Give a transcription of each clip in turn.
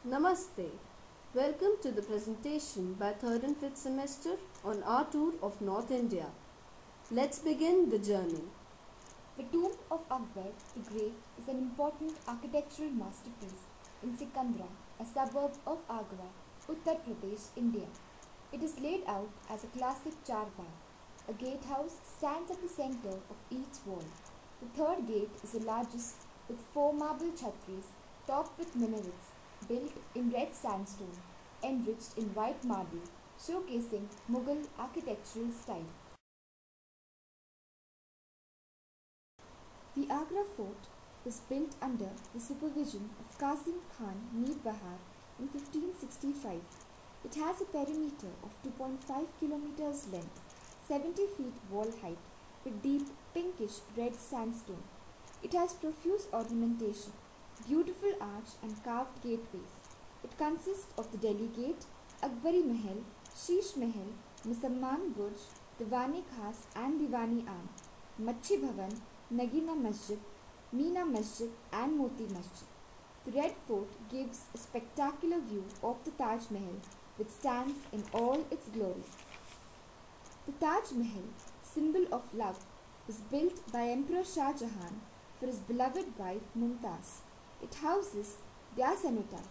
Namaste. Welcome to the presentation by 3rd and 5th semester on our tour of North India. Let's begin the journey. The tomb of Akbar the Great is an important architectural masterpiece in Sikandra, a suburb of Agra, Uttar Pradesh, India. It is laid out as a classic charbagh. A gatehouse stands at the center of each wall. The third gate is the largest, with 4 marble chhatris topped with minarets, built in red sandstone, enriched in white marble, showcasing Mughal architectural style. The Agra fort was built under the supervision of Qasim Khan Mir Bahar in 1565. It has a perimeter of 2.5 kilometers length, 70 feet wall height, with deep pinkish red sandstone. It has profuse ornamentation, beautiful arch and carved gateways. It consists of the Delhi Gate, Akbari Mahal, Sheesh Mahal, Musamman Burj, Diwani Khas and Diwani Am, Machi Bhavan, Nagina Masjid, Meena Masjid and Moti Masjid. The Red Fort gives a spectacular view of the Taj Mahal, which stands in all its glory. The Taj Mahal, symbol of love, was built by Emperor Shah Jahan for his beloved wife Mumtaz. It houses their cenotaph.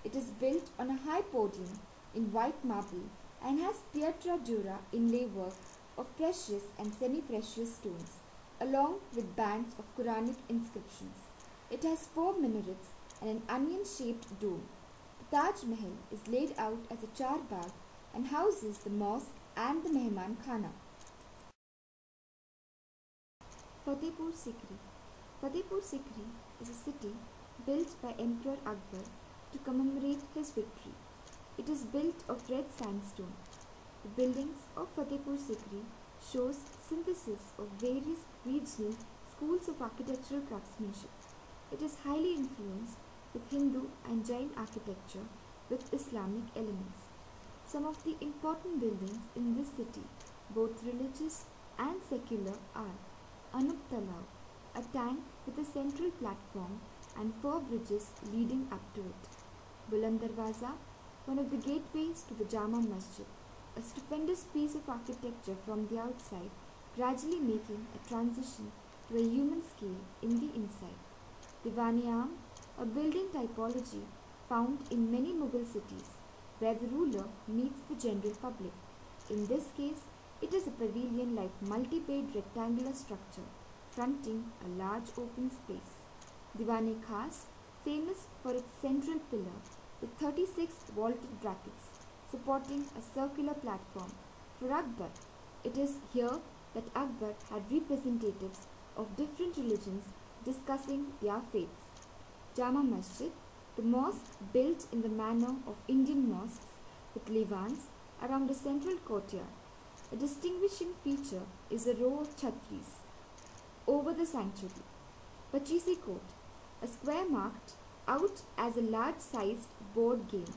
It is built on a high podium in white marble and has pietra dura inlay work of precious and semi-precious stones, along with bands of Quranic inscriptions. It has 4 minarets and an onion-shaped dome. The Taj Mahal is laid out as a charbagh and houses the mosque and the Mehman Khana. Fatehpur Sikri. Fatehpur Sikri is a city built by Emperor Akbar to commemorate his victory. It is built of red sandstone. The buildings of Fatehpur Sikri shows synthesis of various regional schools of architectural craftsmanship. It is highly influenced with Hindu and Jain architecture with Islamic elements. Some of the important buildings in this city, both religious and secular, are Anup Talab, a tank with a central platform and 4 bridges leading up to it. Buland Darwaza, one of the gateways to the Jama Masjid, a stupendous piece of architecture from the outside, gradually making a transition to a human scale in the inside. Diwani Am, a building typology found in many Mughal cities, where the ruler meets the general public. In this case, it is a pavilion-like multi-page rectangular structure fronting a large open space. Diwani Khas, famous for its central pillar with 36 vaulted brackets supporting a circular platform. For Akbar, it is here that Akbar had representatives of different religions discussing their faiths. Jama Masjid, the mosque built in the manner of Indian mosques with levans around a central courtyard. A distinguishing feature is a row of chhatris over the sanctuary. Pachisi Court, a square marked out as a large-sized board game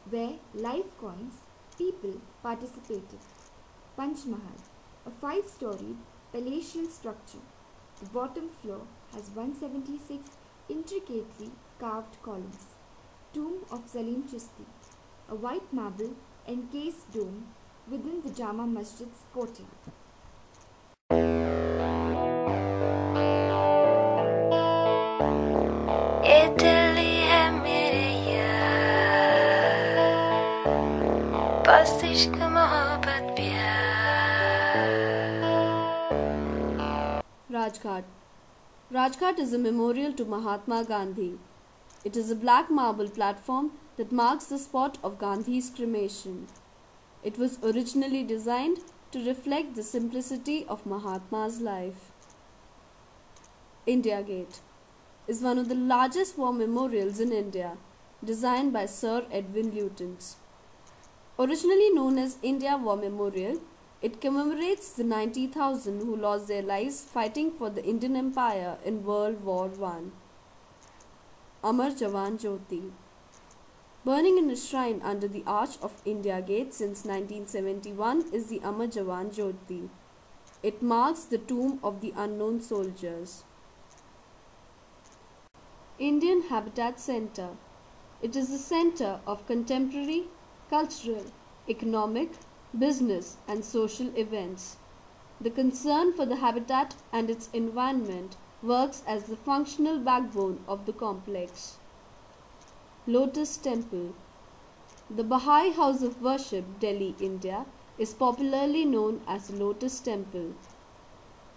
where live coins people participated. Panch Mahal, a 5-storied palatial structure. The bottom floor has 176 intricately carved columns. Tomb of Salim Chishti, a white marble encased dome within the Jama Masjid's courtyard. Rajghat. Rajghat is a memorial to Mahatma Gandhi. It is a black marble platform that marks the spot of Gandhi's cremation. It was originally designed to reflect the simplicity of Mahatma's life. India Gate is one of the largest war memorials in India, designed by Sir Edwin Lutyens. Originally known as India War Memorial, it commemorates the 90,000 who lost their lives fighting for the Indian Empire in World War I. Amar Jawan Jyoti. Burning in a shrine under the Arch of India Gate since 1971 is the Amar Jawan Jyoti. It marks the tomb of the unknown soldiers. Indian Habitat Center. It is the center of contemporary, cultural, economic, business and social events. The concern for the habitat and its environment works as the functional backbone of the complex. Lotus Temple. The Baha'i House of Worship, Delhi, India, is popularly known as the Lotus Temple.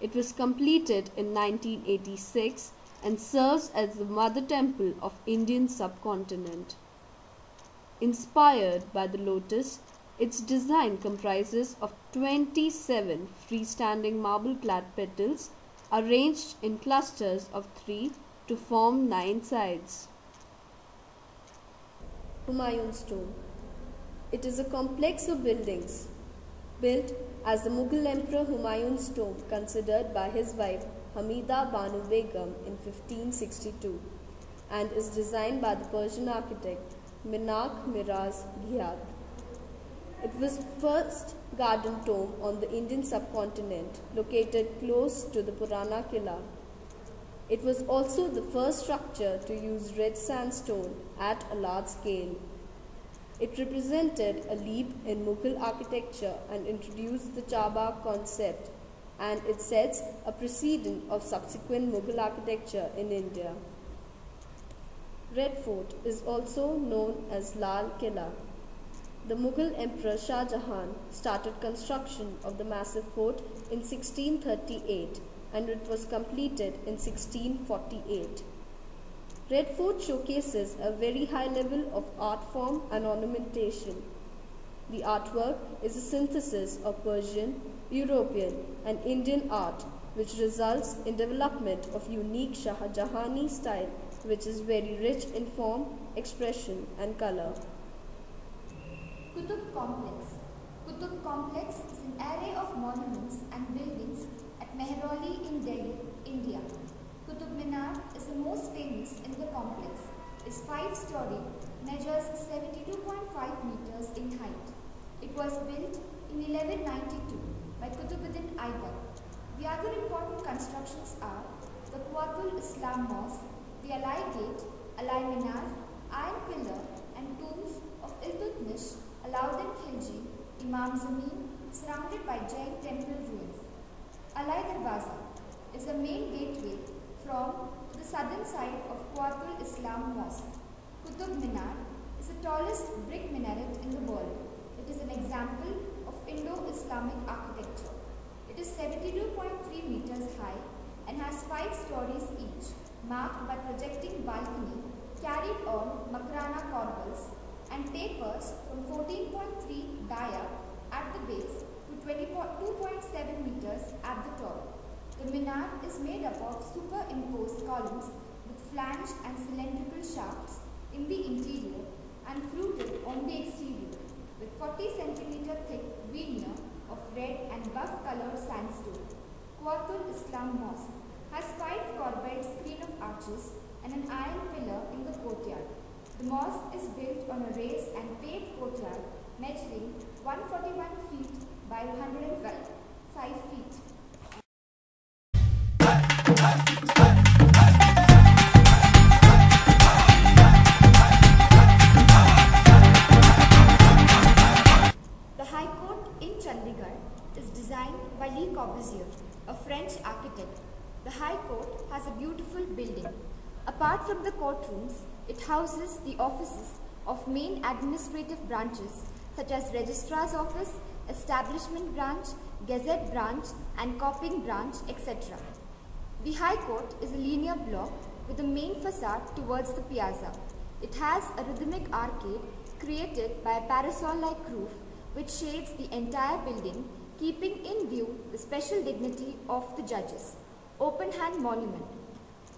It was completed in 1986 and serves as the mother temple of Indian subcontinent. Inspired by the lotus, its design comprises of 27 freestanding marble-clad petals arranged in clusters of 3 to form 9 sides. Humayun's tomb. It is a complex of buildings built as the Mughal Emperor Humayun's tomb, considered by his wife Hamida Banu Begum in 1562, and is designed by the Persian architect Minak Miraz Ghiat. It was the first garden tomb on the Indian subcontinent, located close to the Purana Killa. It was also the first structure to use red sandstone at a large scale. It represented a leap in Mughal architecture and introduced the charbagh concept, and it sets a precedent of subsequent Mughal architecture in India. Red Fort is also known as Lal Killa. The Mughal Emperor Shah Jahan started construction of the massive fort in 1638 and it was completed in 1648. Red Fort showcases a very high level of art form and ornamentation. The artwork is a synthesis of Persian, European and Indian art which results in development of unique Shah Jahani style which is very rich in form, expression and color. Qutub Complex. Qutub Complex is an array of monuments and buildings at Mehrauli in Delhi, India. Qutub Minar is the most famous in the complex. Its 5-story, measures 72.5 meters in height. It was built in 1192 by Qutbuddin Aibak. The other important constructions are the Quwatul Islam Mosque, the Alai Gate, Alai Minar, Iron Pillar and tombs of Iltutmish, Alauddin Khilji, Imam Zameen, surrounded by Jain temple ruins. Alai Darwaza is the main gateway from the southern side of Quwatul Islam Mosque. Qutub Minar is the tallest brick minaret in the world. It is an example of Indo-Islamic architecture. It is 72.3 meters high and has 5 stories each, marked by projecting balcony carried on Makrana corbels and tapers from 14.3 dia at the base to 22.7 meters at the top. The minar is made up of superimposed columns with flanged and cylindrical shafts in the interior and fluted on the exterior with 40 cm thick veneer of red and buff colored sandstone. Quwatul Islam Mosque has 5 corbelled screen of arches and an iron pillar in the courtyard. The mosque is built on a raised and paved courtyard measuring 141 feet by 105 feet. The High Court in Chandigarh is designed by Le Corbusier, a French architect. The High Court has a beautiful building. Apart from the courtrooms, it houses the offices of main administrative branches such as Registrar's Office, Establishment Branch, Gazette Branch and Copying Branch, etc. The High Court is a linear block with a main facade towards the piazza. It has a rhythmic arcade created by a parasol-like roof which shades the entire building, keeping in view the special dignity of the judges. Open Hand Monument.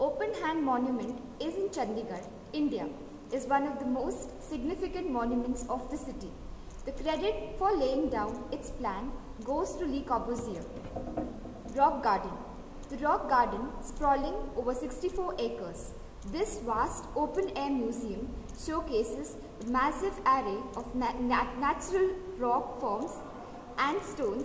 Open Hand Monument is in Chandigarh, India, is one of the most significant monuments of the city. The credit for laying down its plan goes to Le Corbusier. Rock Garden. The Rock Garden, sprawling over 64 acres. This vast open-air museum showcases a massive array of natural rock forms and stones